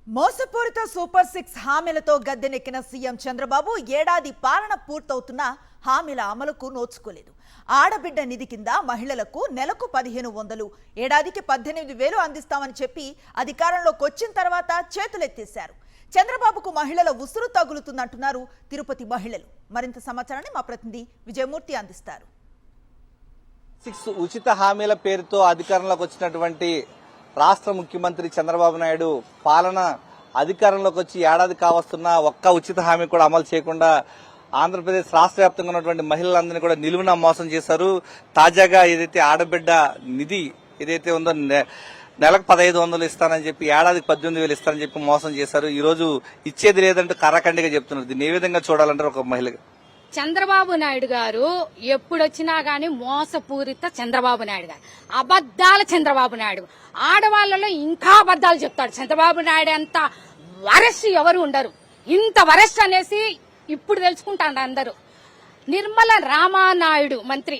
మోసపూరిత సూపర్ 6 హామీలతో గద్దెనెక్కిన సీఎం చంద్రబాబు ఏడాది పాలన పూర్తవుతున్న హామీల అమలుకు నోచుకోలేదు. ఆడబిడ్డ నిధి కింద మహిళలకు నెలకు 1500, ఏడాదికి 18,000 అందిస్తామని చెప్పి అధికారంలోకి వచ్చిన తర్వాత చేతులెత్తేశారు. చంద్రబాబుకు మహిళల ఉసురు తగులుతుందంటున్నారు తిరుపతి మహిళలు. మరింత సమాచారాన్ని మా ప్రతినిధి విజయమూర్తి అందిస్తారు. 6 ఉచిత హామీల పేరుతో అధికారంలోకి వచ్చినటువంటి రాష్ట్ర ముఖ్యమంత్రి చంద్రబాబు నాయుడు పాలన అధికారంలోకి వచ్చి ఏడాది కావస్తున్న ఒక్క ఉచిత హామీ కూడా అమలు చేయకుండా ఆంధ్రప్రదేశ్ రాష్ట్ర వ్యాప్తంగా ఉన్నటువంటి మహిళలందరినీ కూడా నిలువున మోసం చేశారు. తాజాగా ఏదైతే ఆడబిడ్డ నిధి ఏదైతే ఉందో నెలకు 1500 ఇస్తానని చెప్పి ఏడాదికి 18,000 ఇస్తానని చెప్పి మోసం చేశారు. ఈ రోజు ఇచ్చేది లేదంటూ కర్రకండిగా చెప్తున్నారు. దీన్ని ఏ విధంగా చూడాలంటారు ఒక మహిళగా? చంద్రబాబు నాయుడు గారు ఎప్పుడొచ్చినా గానీ మోసపూరిత చంద్రబాబు నాయుడు గారు, అబద్దాల చంద్రబాబు నాయుడు. ఆడవాళ్లలో ఇంకా అబద్దాలు చెప్తాడు చంద్రబాబు నాయుడు. అంత వరస్ట్ ఎవరు ఉండరు. ఇంత వరస్ట్ అనేసి ఇప్పుడు తెలుసుకుంటాడు అందరూ. నిర్మల రామానాయుడు మంత్రి,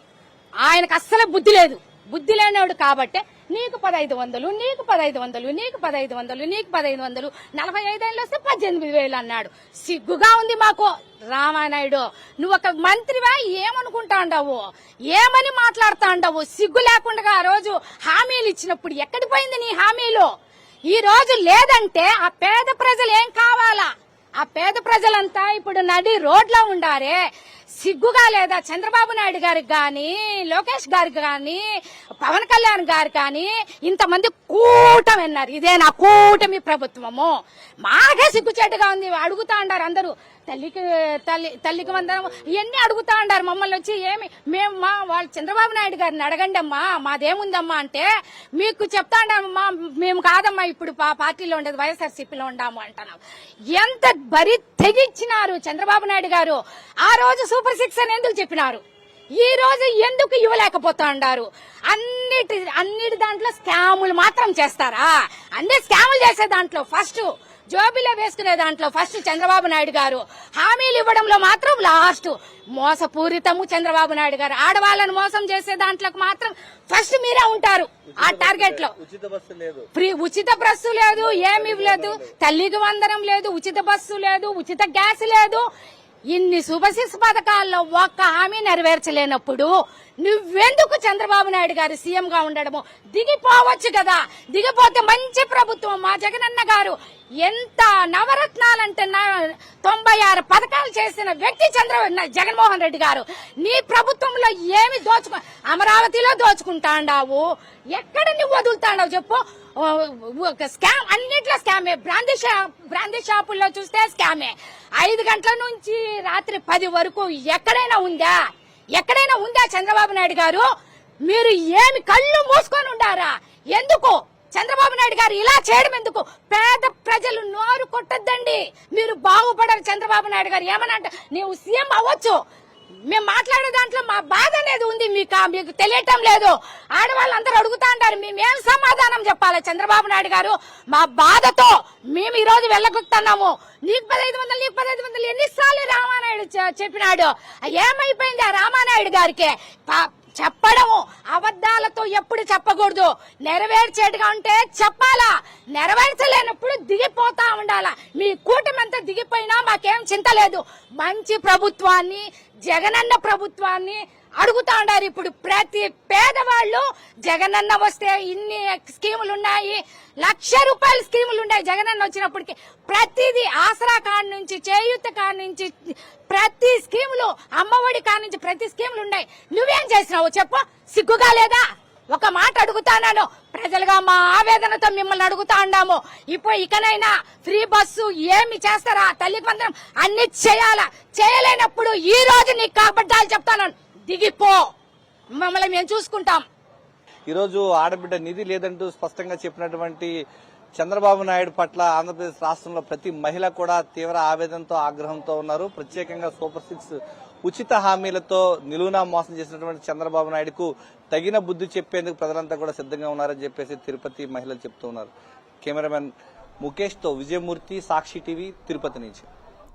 ఆయనకు అస్సలు బుద్ధి లేదు. బుద్ధి లేనివాడు కాబట్టే నీకు 1500, నీకు 1500, నీకు 1500, నీకు 1500, 45 ఏళ్ళు వస్తే 18,000 అన్నాడు. సిగ్గుగా ఉంది మాకు. రామానాయుడు, నువ్వు ఒక మంత్రివా? ఏమనుకుంటా ఉండవు, ఏమని మాట్లాడుతా ఉండవు? సిగ్గు లేకుండా ఆ రోజు హామీలు ఇచ్చినప్పుడు ఎక్కడికి పోయింది నీ హామీలు? ఈ రోజు లేదంటే ఆ పేద ప్రజలు ఏం కావాలా? ఆ పేద ప్రజలంతా ఇప్పుడు నడి రోడ్లో ఉండారే. సిగ్గుగా లేదా చంద్రబాబు నాయుడు గారికి గాని, లోకేష్ గారికి గాని, పవన్ కళ్యాణ్ గారు కానీ? ఇంతమంది కూటమి అన్నారు. ఇదే నా కూటమి ప్రభుత్వము. మాకే సిగ్గుచేటుగా ఉంది. అడుగుతా ఉండారు అందరూ, తల్లికి వందనం ఇవన్నీ అడుగుతా ఉండారు మమ్మల్ని వచ్చి. ఏమి మేము వాళ్ళు చంద్రబాబు నాయుడు గారిని అడగండి అమ్మా, మాదేముందమ్మా అంటే మీకు చెప్తా ఉండామమ్మా, మేము కాదమ్మా ఇప్పుడు పార్టీలో ఉండేది వైఎస్ఆర్సీపీలో ఉండాము అంటున్నాం. ఎంత బరి తెగించినారు చంద్రబాబు నాయుడు గారు. ఆ రోజు సూపర్ 6 అని ఎందుకు చెప్పినారు? ఈ రోజు ఎందుకు ఇవ్వలేకపోతా ఉండారు? అన్నిటి దాంట్లో స్కాములు మాత్రం చేస్తారా? అన్ని స్కాములు చేసే దాంట్లో ఫస్ట్, జోబిలో వేసుకునే దాంట్లో ఫస్ట్ చంద్రబాబు నాయుడు గారు. హామీలు ఇవ్వడంలో మాత్రం లాస్ట్. మోసపూరితము చంద్రబాబు నాయుడు గారు. ఆడవాళ్ళను మోసం చేసే దాంట్లో మాత్రం ఫస్ట్ మీరే ఉంటారు. ఆ టార్గెట్ లో ఉచిత బస్సు లేదు, ఏమి లేదు, తల్లికి వందనం లేదు, ఉచిత బస్సు లేదు, ఉచిత గ్యాస్ లేదు. ఇన్ని సూపర్ 6 పథకాల్లో ఒక్క హామీ నెరవేర్చలేనప్పుడు నువ్వెందుకు చంద్రబాబు నాయుడు గారు సీఎం గా ఉండడము? దిగిపోవచ్చు కదా. దిగిపోతే మంచి ప్రభుత్వం. మా జగనన్న గారు ఎంత నవరత్నాలంటే 96 పథకాలు చేసిన వ్యక్తి జగన్మోహన్ రెడ్డి గారు. నీ ప్రభుత్వంలో ఏమి అమరావతిలో దోచుకుంటాండావు, ఎక్కడ నువ్వు వదులుతాండావు చెప్పు? స్కామ్, అన్నిట్లో స్కామే. బ్రాందీ షాపుల్లో చూస్తే స్కామే. 5 గంటల నుంచి రాత్రి 10 వరకు ఎక్కడైనా ఉందా? ఎక్కడైనా ఉందా చంద్రబాబు నాయుడు గారు? మీరు ఏమి కళ్ళు మూసుకొని ఉండారా? ఎందుకు చంద్రబాబు నాయుడు గారు ఇలా చేయడం ఎందుకు? పేద ప్రజలు నోరు కొట్టద్దండి, మీరు బాగుపడరు. చంద్రబాబు నాయుడు గారు ఏమనంటే నీవు సీఎం అవ్వచ్చు, మేము మాట్లాడే దాంట్లో మా బాధ అనేది ఉంది, మీకు తెలియటం లేదు. ఆడవాళ్ళందరూ అడుగుతా అంటారు, మేమేం సమాధానం చెప్పాలి? చంద్రబాబు నాయుడు గారు మా బాధతో మేము ఈ రోజు వెళ్ళగొక్కుతున్నాము. నీకు 1500, నీకు 1500 ఎన్నిసార్లు రామానాయుడు చెప్పినాడు? ఏమైపోయింది ఆ రామానాయుడు గారికి? చెప్పడము అబద్దాలతో ఎప్పుడు చెప్పకూడదు. నెరవేర్చేట్టుగా ఉంటే చెప్పాలా, నెరవేర్చలేనప్పుడు దిగిపోతా ఉండాలా. మీ కూటమంతా దిగిపోయినా మాకేం చింత లేదు. మంచి ప్రభుత్వాన్ని, జగనన్న ప్రభుత్వాన్ని అడుగుతా ఉండారు. ఇప్పుడు ప్రతి పేదవాళ్ళు జగనన్న వస్తే ఇన్ని స్కీములు ఉన్నాయి, 1,00,000 రూపాయల స్కీములు ఉన్నాయి జగనన్న వచ్చినప్పటికి. ప్రతిదీ ఆసరా కాడి నుంచి, చేయూత కాడి నుంచి, ప్రతి స్కీములు, అమ్మఒడి కాడి నుంచి ప్రతి స్కీములు ఉన్నాయి. నువ్వేం చేసినావు చెప్పు? సిగ్గుగా లేదా? ఒక మాట అడుగుతాను, ప్రజలుగా మా ఆవేదనతో మిమ్మల్ని అడుగుతా ఉన్నాము. ఇప్పుడు ఇకనైనా ఫ్రీ బస్సు ఏమి చేస్తారా? తల్లికి వందనం అన్ని చేయాలా? చేయలేనప్పుడు ఈ రోజు నీకు కాబట్టాలు చెప్తాను, దిగిపో, మమ్మల్ని మేము చూసుకుంటాం. ఈరోజు ఆడబిడ్డ నిధి లేదంటూ స్పష్టంగా చెప్పినటువంటి చంద్రబాబు నాయుడు పట్ల ఆంధ్రప్రదేశ్ రాష్ట్రంలో ప్రతి మహిళ కూడా తీవ్ర ఆవేదనతో, ఆగ్రహంతో ఉన్నారు. ప్రత్యేకంగా సూపర్ 6 ఉచిత హామీలతో నిలువునా మోసం చేసినటువంటి చంద్రబాబు నాయుడుకు తగిన బుద్ధి చెప్పేందుకు ప్రజలంతా కూడా సిద్ధంగా ఉన్నారని చెప్పేసి తిరుపతి మహిళలు చెప్తూ ఉన్నారు. కెమెరామెన్ ముఖేష్ తో విజయమూర్తి, సాక్షి టీవీ, తిరుపతి నుంచి.